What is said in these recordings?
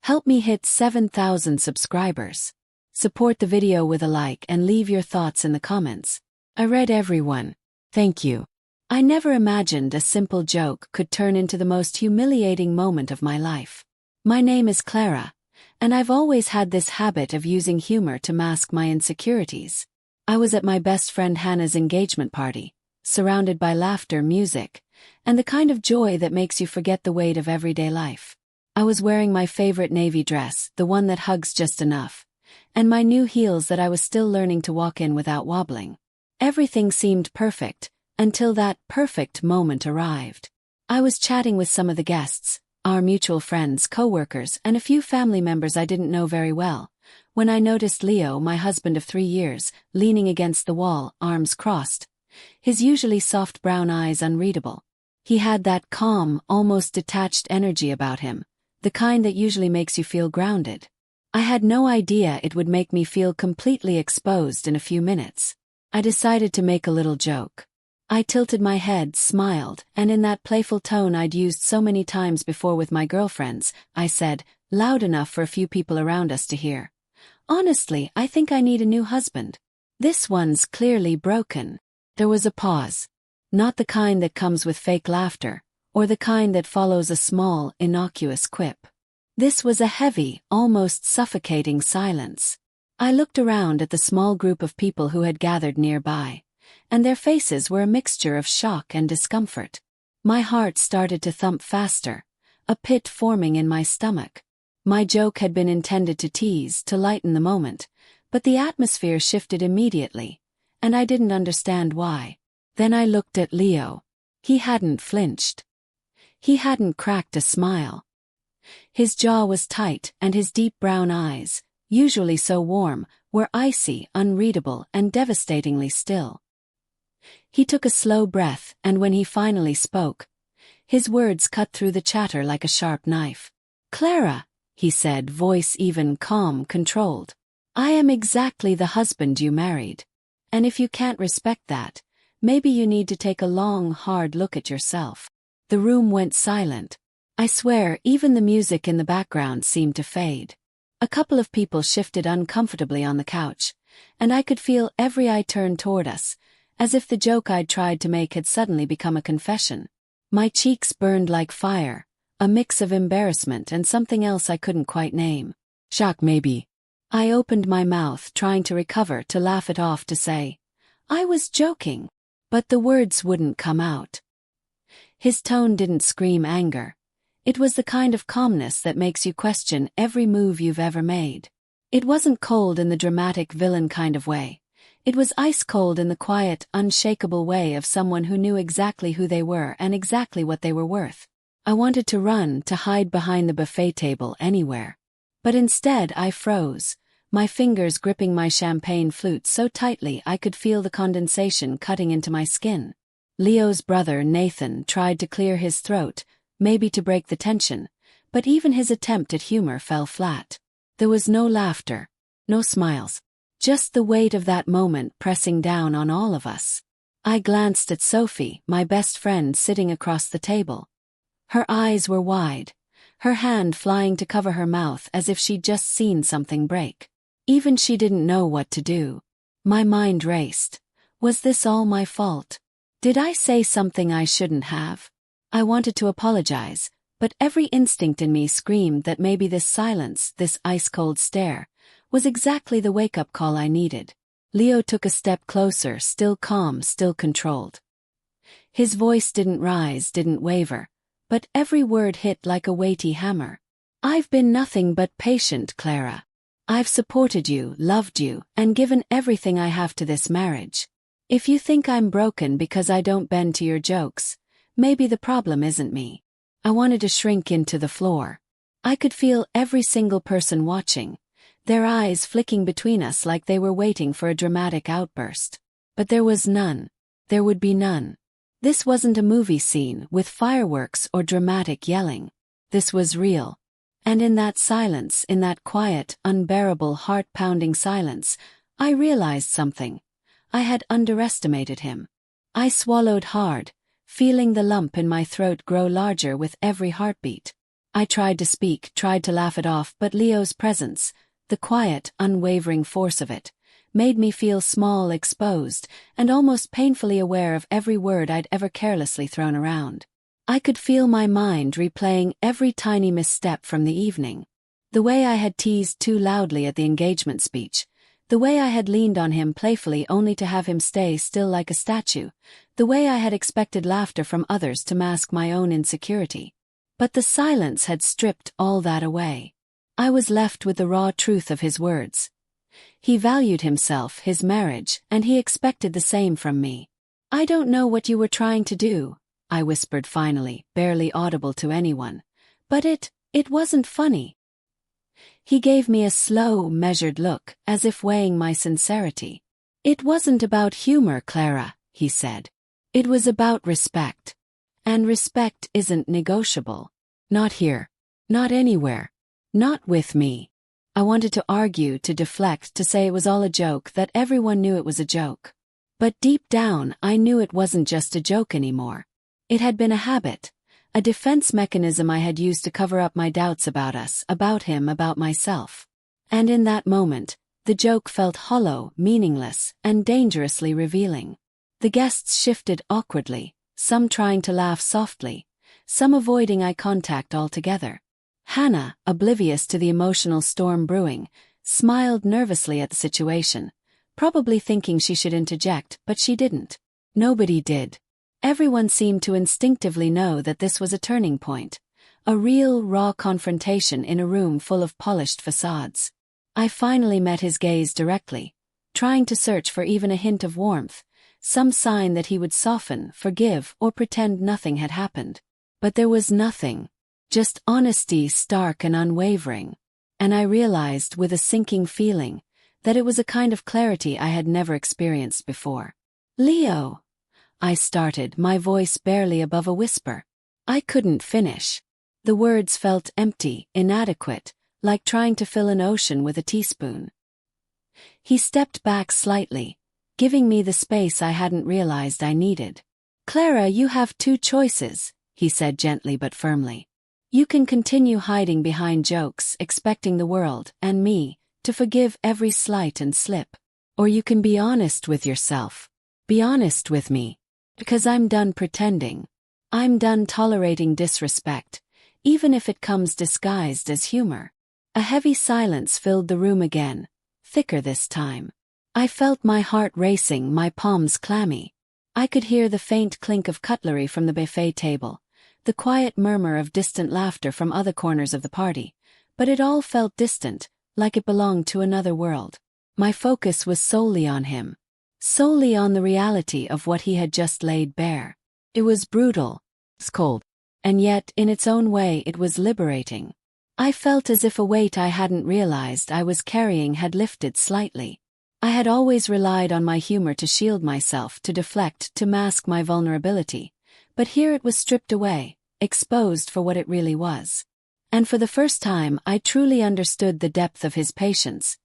Help me hit 7,000 subscribers. Support the video with a like and leave your thoughts in the comments. I read everyone. Thank you. I never imagined a simple joke could turn into the most humiliating moment of my life. My name is Clara, and I've always had this habit of using humor to mask my insecurities. I was at my best friend Hannah's engagement party, surrounded by laughter, music, and the kind of joy that makes you forget the weight of everyday life. I was wearing my favorite navy dress, the one that hugs just enough, and my new heels that I was still learning to walk in without wobbling. Everything seemed perfect, until that perfect moment arrived. I was chatting with some of the guests, our mutual friends, co-workers, and a few family members I didn't know very well, when I noticed Leo, my husband of 3 years, leaning against the wall, arms crossed, his usually soft brown eyes unreadable. He had that calm, almost detached energy about him, the kind that usually makes you feel grounded. I had no idea it would make me feel completely exposed in a few minutes. I decided to make a little joke. I tilted my head, smiled, and in that playful tone I'd used so many times before with my girlfriends, I said, loud enough for a few people around us to hear, "Honestly, I think I need a new husband. This one's clearly broken." There was a pause. Not the kind that comes with fake laughter, or the kind that follows a small, innocuous quip. This was a heavy, almost suffocating silence. I looked around at the small group of people who had gathered nearby, and their faces were a mixture of shock and discomfort. My heart started to thump faster, a pit forming in my stomach. My joke had been intended to tease, to lighten the moment, but the atmosphere shifted immediately, and I didn't understand why. Then I looked at Leo. He hadn't flinched. He hadn't cracked a smile. His jaw was tight, and his deep brown eyes, usually so warm, were icy, unreadable, and devastatingly still. He took a slow breath, and when he finally spoke, his words cut through the chatter like a sharp knife. "Clara," he said, voice even, calm, controlled. "I am exactly the husband you married. And if you can't respect that, maybe you need to take a long, hard look at yourself." The room went silent. I swear, even the music in the background seemed to fade. A couple of people shifted uncomfortably on the couch, and I could feel every eye turned toward us, as if the joke I'd tried to make had suddenly become a confession. My cheeks burned like fire, a mix of embarrassment and something else I couldn't quite name. Shock, maybe. I opened my mouth, trying to recover, to laugh it off, to say, "I was joking," but the words wouldn't come out. His tone didn't scream anger. It was the kind of calmness that makes you question every move you've ever made. It wasn't cold in the dramatic villain kind of way. It was ice cold in the quiet, unshakable way of someone who knew exactly who they were and exactly what they were worth. I wanted to run, to hide behind the buffet table, anywhere. But instead I froze, my fingers gripping my champagne flute so tightly I could feel the condensation cutting into my skin. Leo's brother, Nathan, tried to clear his throat, maybe to break the tension, but even his attempt at humor fell flat. There was no laughter, no smiles, just the weight of that moment pressing down on all of us. I glanced at Sophie, my best friend, sitting across the table. Her eyes were wide, her hand flying to cover her mouth as if she'd just seen something break. Even she didn't know what to do. My mind raced. Was this all my fault? Did I say something I shouldn't have? I wanted to apologize, but every instinct in me screamed that maybe this silence, this ice-cold stare, was exactly the wake-up call I needed. Leo took a step closer, still calm, still controlled. His voice didn't rise, didn't waver, but every word hit like a weighty hammer. "I've been nothing but patient, Clara. I've supported you, loved you, and given everything I have to this marriage. If you think I'm broken because I don't bend to your jokes, maybe the problem isn't me." I wanted to shrink into the floor. I could feel every single person watching, their eyes flicking between us like they were waiting for a dramatic outburst. But there was none. There would be none. This wasn't a movie scene with fireworks or dramatic yelling. This was real. And in that silence, in that quiet, unbearable, heart-pounding silence, I realized something. I had underestimated him. I swallowed hard, feeling the lump in my throat grow larger with every heartbeat. I tried to speak, tried to laugh it off, but Leo's presence, the quiet, unwavering force of it, made me feel small, exposed, and almost painfully aware of every word I'd ever carelessly thrown around. I could feel my mind replaying every tiny misstep from the evening. The way I had teased too loudly at the engagement speech, the way I had leaned on him playfully only to have him stay still like a statue, the way I had expected laughter from others to mask my own insecurity. But the silence had stripped all that away. I was left with the raw truth of his words. He valued himself, his marriage, and he expected the same from me. "I don't know what you were trying to do," I whispered finally, barely audible to anyone. "But it wasn't funny." He gave me a slow, measured look, as if weighing my sincerity. "It wasn't about humor, Clara," he said. "It was about respect. And respect isn't negotiable. Not here. Not anywhere. Not with me." I wanted to argue, to deflect, to say it was all a joke, that everyone knew it was a joke. But deep down, I knew it wasn't just a joke anymore. It had been a habit, a defense mechanism I had used to cover up my doubts about us, about him, about myself. And in that moment, the joke felt hollow, meaningless, and dangerously revealing. The guests shifted awkwardly, some trying to laugh softly, some avoiding eye contact altogether. Hannah, oblivious to the emotional storm brewing, smiled nervously at the situation, probably thinking she should interject, but she didn't. Nobody did. Everyone seemed to instinctively know that this was a turning point, a real, raw confrontation in a room full of polished facades. I finally met his gaze directly, trying to search for even a hint of warmth, some sign that he would soften, forgive, or pretend nothing had happened. But there was nothing. Just honesty, stark and unwavering. And I realized, with a sinking feeling, that it was a kind of clarity I had never experienced before. "Leo," I started, my voice barely above a whisper. I couldn't finish. The words felt empty, inadequate, like trying to fill an ocean with a teaspoon. He stepped back slightly, giving me the space I hadn't realized I needed. "Clara, you have two choices," he said gently but firmly. "You can continue hiding behind jokes, expecting the world, and me, to forgive every slight and slip. Or you can be honest with yourself. Be honest with me. Because I'm done pretending. I'm done tolerating disrespect, even if it comes disguised as humor." A heavy silence filled the room again, thicker this time. I felt my heart racing, my palms clammy. I could hear the faint clink of cutlery from the buffet table, the quiet murmur of distant laughter from other corners of the party, but it all felt distant, like it belonged to another world. My focus was solely on him, solely on the reality of what he had just laid bare. It was brutal, cold, and yet, in its own way, it was liberating. I felt as if a weight I hadn't realized I was carrying had lifted slightly. I had always relied on my humor to shield myself, to deflect, to mask my vulnerability, but here it was stripped away, exposed for what it really was. And for the first time I truly understood the depth of his patience,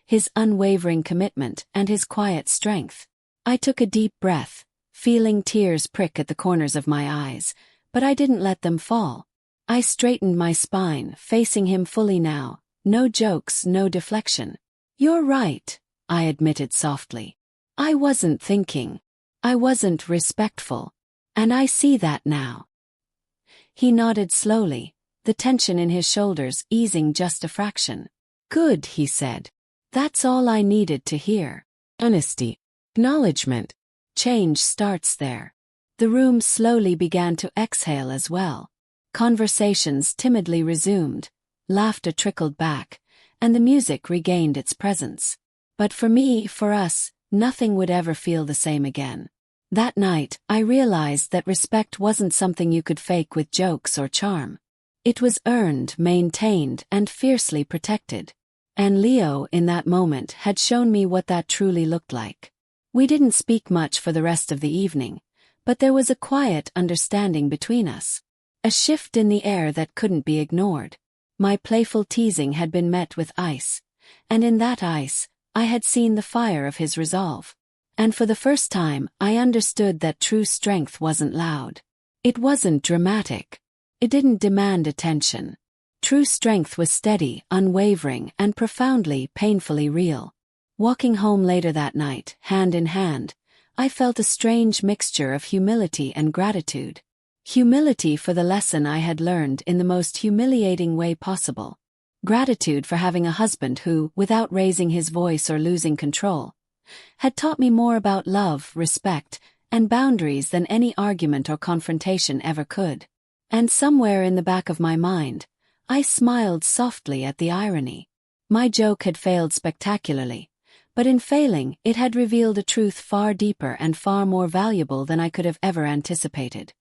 his unwavering commitment, and his quiet strength. I took a deep breath, feeling tears prick at the corners of my eyes, but I didn't let them fall. I straightened my spine, facing him fully now, no jokes, no deflection. "You're right," I admitted softly. "I wasn't thinking. I wasn't respectful. And I see that now." He nodded slowly, the tension in his shoulders easing just a fraction. "Good," he said. "That's all I needed to hear. Honesty. Acknowledgement. Change starts there." The room slowly began to exhale as well. Conversations timidly resumed, laughter trickled back, and the music regained its presence. But for me, for us, nothing would ever feel the same again. That night, I realized that respect wasn't something you could fake with jokes or charm. It was earned, maintained, and fiercely protected. And Leo, in that moment, had shown me what that truly looked like. We didn't speak much for the rest of the evening, but there was a quiet understanding between us. A shift in the air that couldn't be ignored. My playful teasing had been met with ice, and in that ice, I had seen the fire of his resolve. And for the first time, I understood that true strength wasn't loud. It wasn't dramatic. It didn't demand attention. True strength was steady, unwavering, and profoundly, painfully real. Walking home later that night, hand in hand, I felt a strange mixture of humility and gratitude. Humility for the lesson I had learned in the most humiliating way possible. Gratitude for having a husband who, without raising his voice or losing control, had taught me more about love, respect, and boundaries than any argument or confrontation ever could. And somewhere in the back of my mind, I smiled softly at the irony. My joke had failed spectacularly, but in failing, it had revealed a truth far deeper and far more valuable than I could have ever anticipated.